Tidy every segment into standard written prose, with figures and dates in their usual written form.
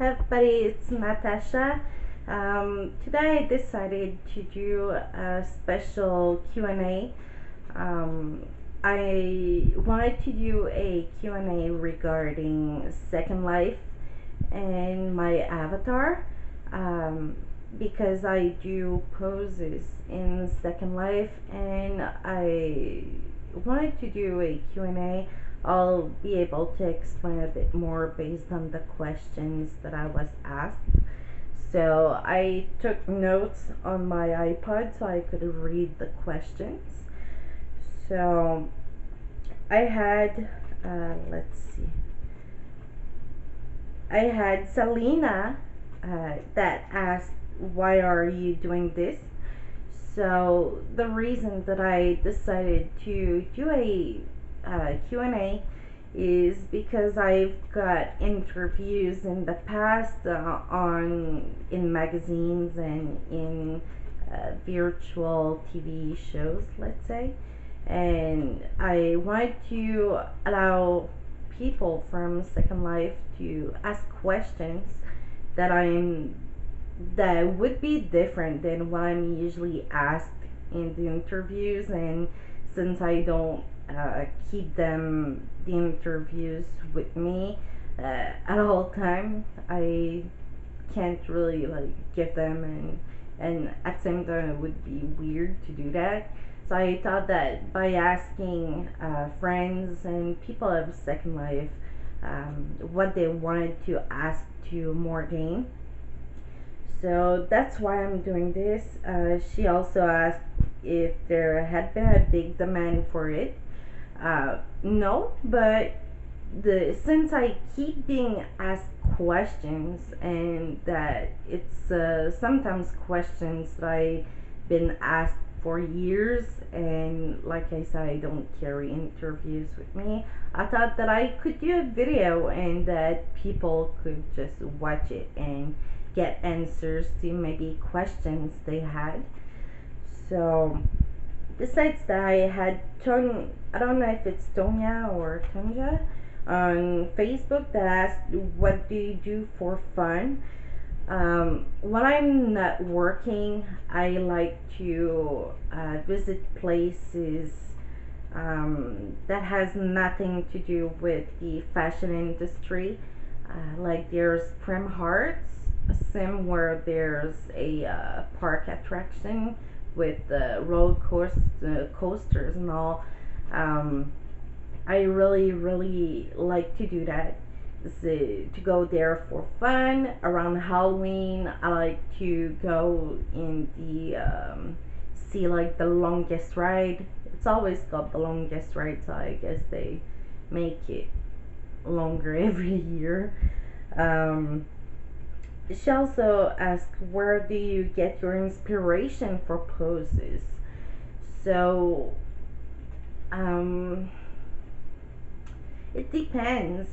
Hey everybody, it's Natacha. Today I decided to do a special Q&A. I wanted to do a Q&A regarding Second Life and my avatar, because I do poses in Second Life and I wanted to do a Q&A. I'll be able to explain a bit more based on the questions that I was asked. So I took notes on my iPod so I could read the questions. So I had, let's see, I had Selena that asked, why are you doing this? So the reason that I decided to do a Q&A is because I've got interviews in the past in magazines and in virtual TV shows, let's say, and I wanted to allow people from Second Life to ask questions that would be different than what I'm usually asked in the interviews. And since I don't keep the interviews with me at all time, I can't really give them, and at the same time it would be weird to do that. So I thought that by asking friends and people of Second Life what they wanted to ask to Morgane, so that's why I'm doing this. She also asked if there had been a big demand for it. No, but since I keep being asked questions, and that it's sometimes questions that I've been asked for years, and like I said, I don't carry interviews with me, I thought that I could do a video and that people could just watch it and get answers to maybe questions they had. So besides that, I had I don't know if it's Tonya or Tonja on Facebook that asked, what do you do for fun? When I'm not working, I like to visit places that has nothing to do with the fashion industry. Like there's Prim Hearts, a sim where there's a park attraction with the coasters and all. I really like to do that. To go there for fun around Halloween. I like to go in the see like the longest ride. It's always called the longest ride, so I guess they make it longer every year. She also asked, where do you get your inspiration for poses? So, it depends,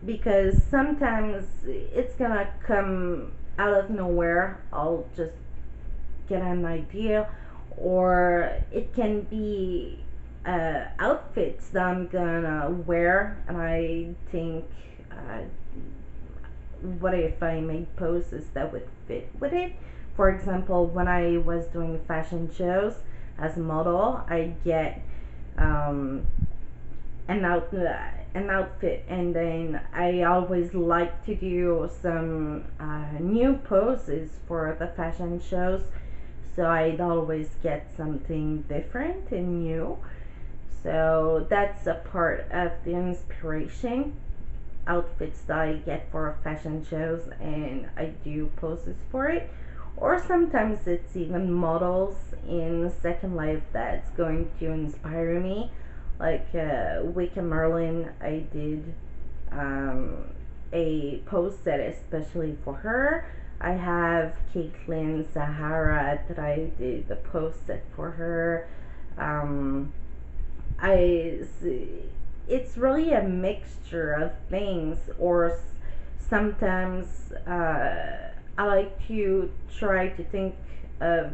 because sometimes it's gonna come out of nowhere. I'll just get an idea, or it can be outfits that I'm gonna wear, and I think, what if I made poses that would fit with it? For example, when I was doing fashion shows as a model, I get an outfit, and then I always like to do some new poses for the fashion shows, so I'd always get something different and new. So that's a part of the inspiration, outfits that I get for fashion shows, and I do poses for it. Or sometimes it's even models in Second Life that's going to inspire me. Like Wicca Merlin, I did a pose set especially for her. I have Caitlin Sahara that I did the pose set for her. I It's really a mixture of things, or sometimes I like to try to think of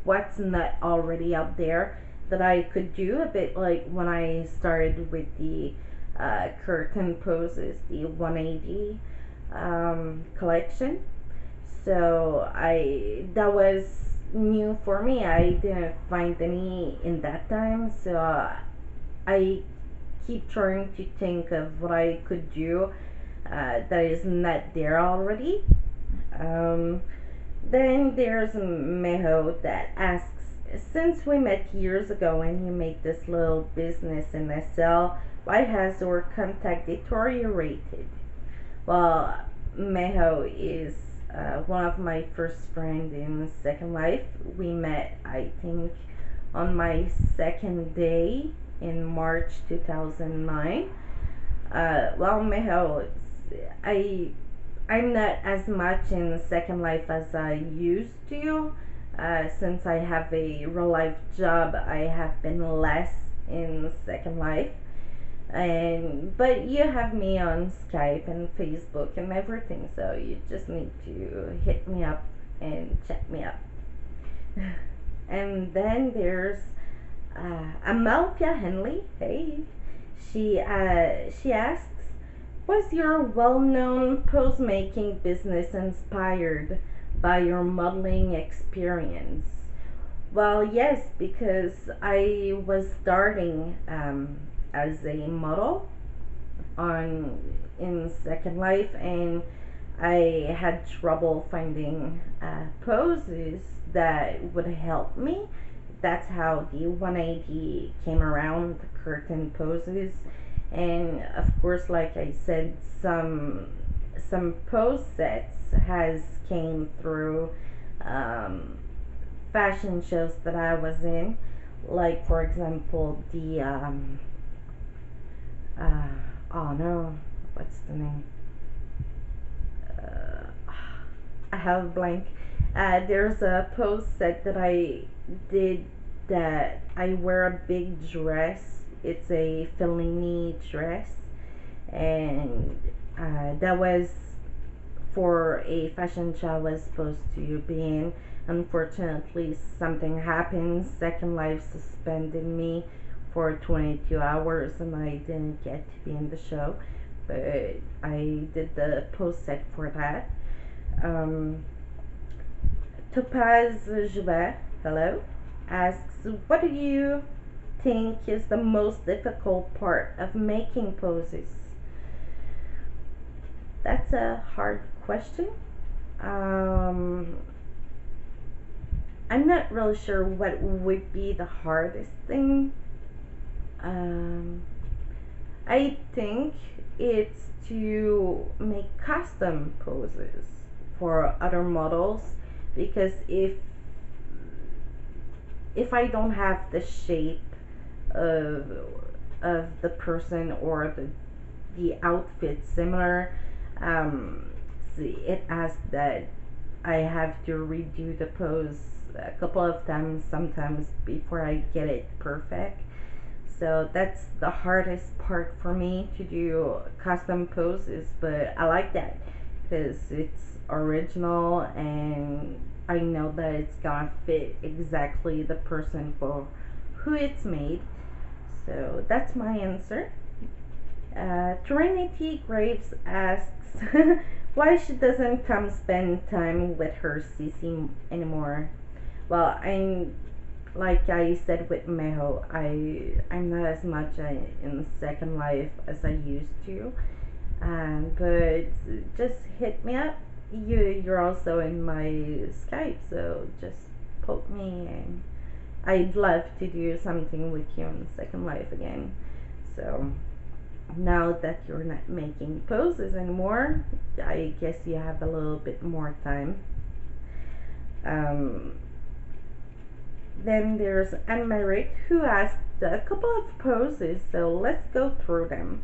what's not already out there that I could do, a bit like when I started with the curtain poses, the 180. collection. So that was new for me. I didn't find any in that time, so I keep trying to think of what I could do that is not there already. Um, then there's Meho that asks, since we met years ago and you made this little business in SL, why has your contact deteriorated? Well, Meho is one of my first friends in Second Life. We met, I think, on my second day in March 2009. Well, Meho, I I'm not as much in Second Life as I used to. Since I have a real life job, I have been less in Second Life. And but you have me on Skype and Facebook and everything, so you just need to hit me up and check me up. And then there's Amalkia Henley. Hey, she asks, was your well-known pose-making business inspired by your modeling experience? Well, yes, because I was starting as a model on in Second Life, and I had trouble finding poses that would help me. That's how the 180 came around, the curtain poses. And of course, like I said, some pose sets has came through fashion shows that I was in, like for example the oh no, what's the name? I have a blank. There's a pose set that I did that I wear a big dress. It's a Fellini dress, and that was for a fashion show I was supposed to be in. Unfortunately, something happened. Second Life suspended me for 22 hours, and I didn't get to be in the show. But I did the post set for that. Topaz Joubert, hello, asks, what do you think is the most difficult part of making poses? That's a hard question. I'm not really sure what would be the hardest thing. I think it's to make custom poses for other models, because if I don't have the shape of the person or the outfit similar, it asks that I have to redo the pose a couple of times sometimes before I get it perfect. So that's the hardest part for me, to do custom poses, but I like that because it's original and I know that it's gonna fit exactly the person for who it's made. So that's my answer. Trinity Graves asks why she doesn't come spend time with her Sissy anymore. Well, like I said with Meho, I'm not as much in Second Life as I used to. But just hit me up. You're also in my Skype, so just poke me, and I'd love to do something with you in Second Life again. So now that you're not making poses anymore, I guess you have a little bit more time. Then there's Anne-Marie who asked a couple of poses, so let's go through them.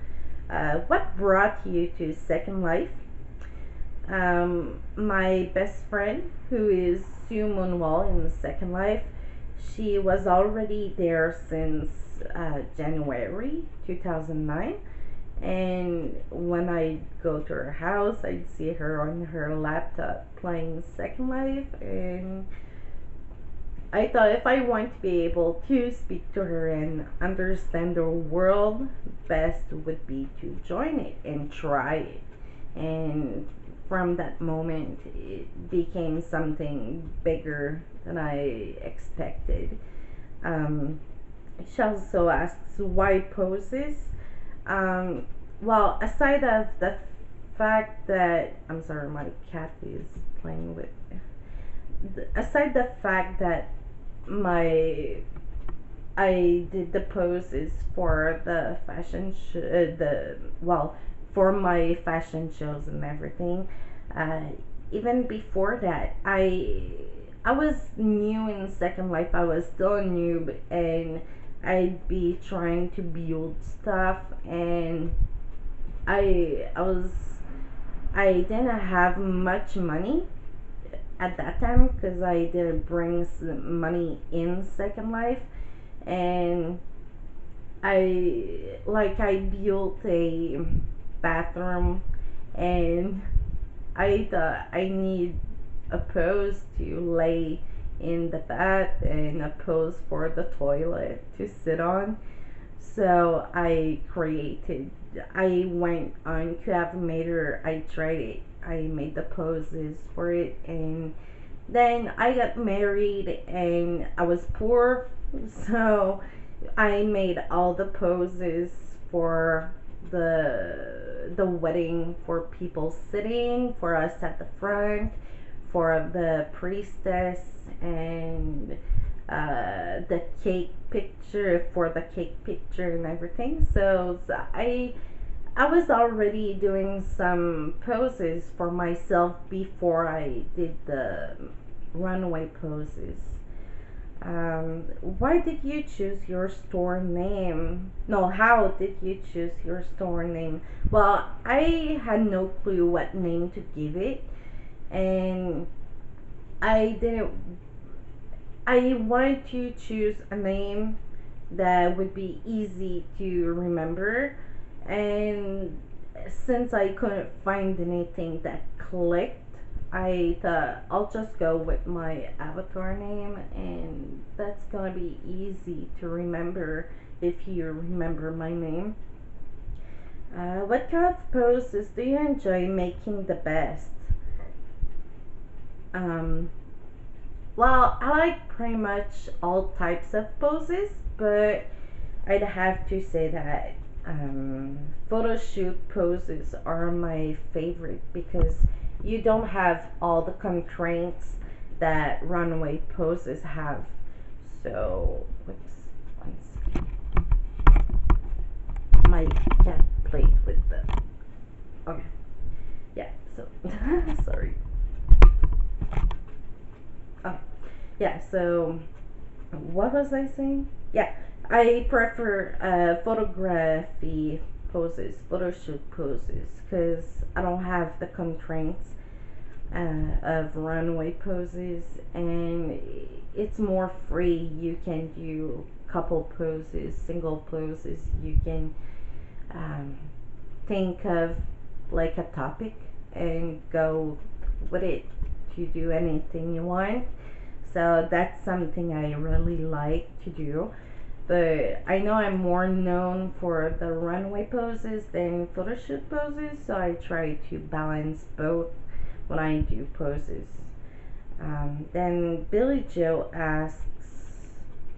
What brought you to Second Life? My best friend, who is Sue Moonwall in Second Life, she was already there since January 2009. And when I go to her house, I'd see her on her laptop playing Second Life, and I thought if I want to be able to speak to her and understand her world, best would be to join it and try it. And from that moment, it became something bigger than I expected. Um, she also asks why poses. Um, well, aside of the fact that I'm sorry, my cat is playing with. Aside the fact that my I did the poses for the the well, for my fashion shows and everything. Uh, Even before that, I was new in Second Life. I was still a noob, and I'd be trying to build stuff, and I was I didn't have much money at that time because I didn't bring some money in Second Life, and I built a bathroom, and I thought I need a pose to lay in the bath and a pose for the toilet to sit on. So I went on Creator, I tried it, I made the poses for it, and then I got married and I was poor, so I made all the poses for the wedding, for people sitting, for us at the front, for the priestess, and the cake picture, for the cake picture and everything. So I was already doing some poses for myself before I did the runway poses. Why did you choose your store name? No, how did you choose your store name? Well, I had no clue what name to give it, and I didn't. I wanted to choose a name that would be easy to remember, and since I couldn't find anything that clicked, I thought I'll just go with my avatar name, and that's gonna be easy to remember if you remember my name. What kind of poses do you enjoy making the best? Um, well, I like pretty much all types of poses, but I'd have to say that photo shoot poses are my favorite because you don't have all the constraints that runway poses have. So, whoops, one second. My cat played with the. Okay, yeah. So, sorry. Oh, yeah. So, what was I saying? Yeah, I prefer photography poses, photo shoot poses, because I don't have the constraints of runway poses, and it's more free. You can do couple poses, single poses. You can um, think of like a topic and go with it to do anything you want. So that's something I really like to do. But I know I'm more known for the runway poses than photo shoot poses, so I try to balance both when I do poses. Then Billy Joe asks,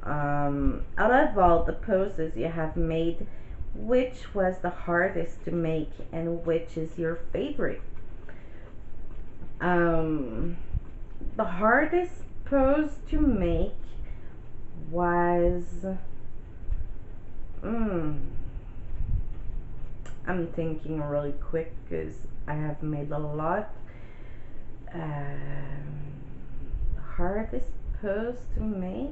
out of all the poses you have made, which was the hardest to make and which is your favorite? The hardest pose to make was I'm thinking really quick because I have made a lot. Hardest pose to make,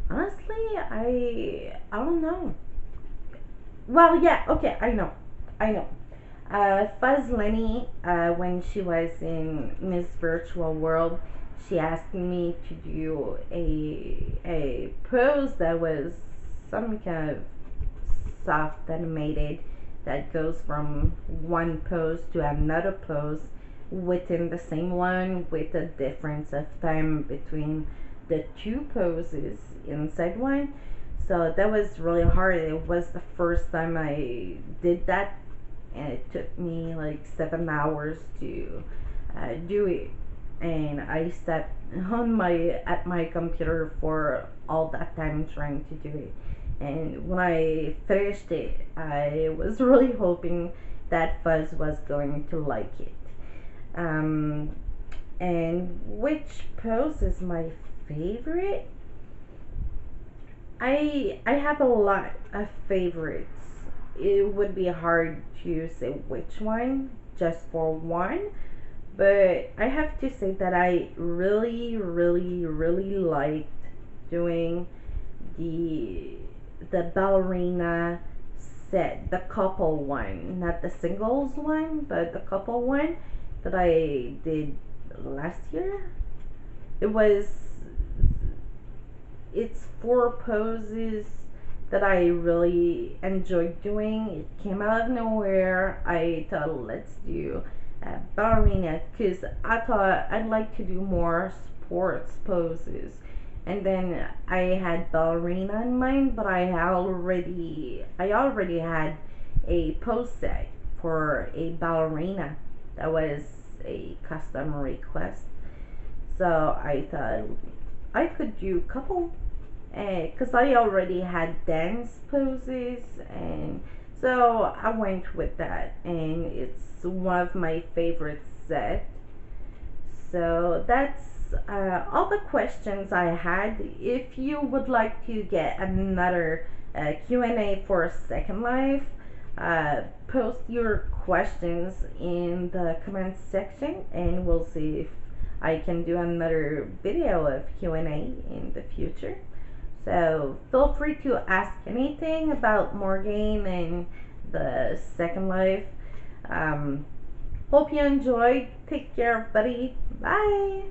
honestly, I don't know. Well, yeah, okay, I know. Fuzz Lenny, when she was in Miss Virtual World, she asked me to do a pose that was some kind of soft animated that goes from one pose to another pose within the same one with a difference of time between the two poses inside one. So that was really hard. It was the first time I did that and it took me like 7 hours to do it. And I sat at my computer for all that time trying to do it. And when I finished it, I was really hoping that Fuzz was going to like it. Um, and which pose is my favorite? I have a lot of favorites. It would be hard to say which one just for one, but I have to say that I really, really, really liked doing the the ballerina set, the couple one, not the singles one, but the couple one that I did last year. It was it's four poses that I really enjoyed doing. It came out of nowhere. I thought, let's do ballerina because I thought I'd like to do more sports poses. And then I had ballerina in mind, but I already had a pose set for a ballerina that was a custom request. So I thought I could do a couple because I already had dance poses, and so I went with that, and it's one of my favorite sets. So that's all the questions I had. If you would like to get another Q&A for Second Life, post your questions in the comments section, and we'll see if I can do another video of Q&A in the future. So feel free to ask anything about Morgane and the Second Life. Hope you enjoyed. Take care, everybody. Bye.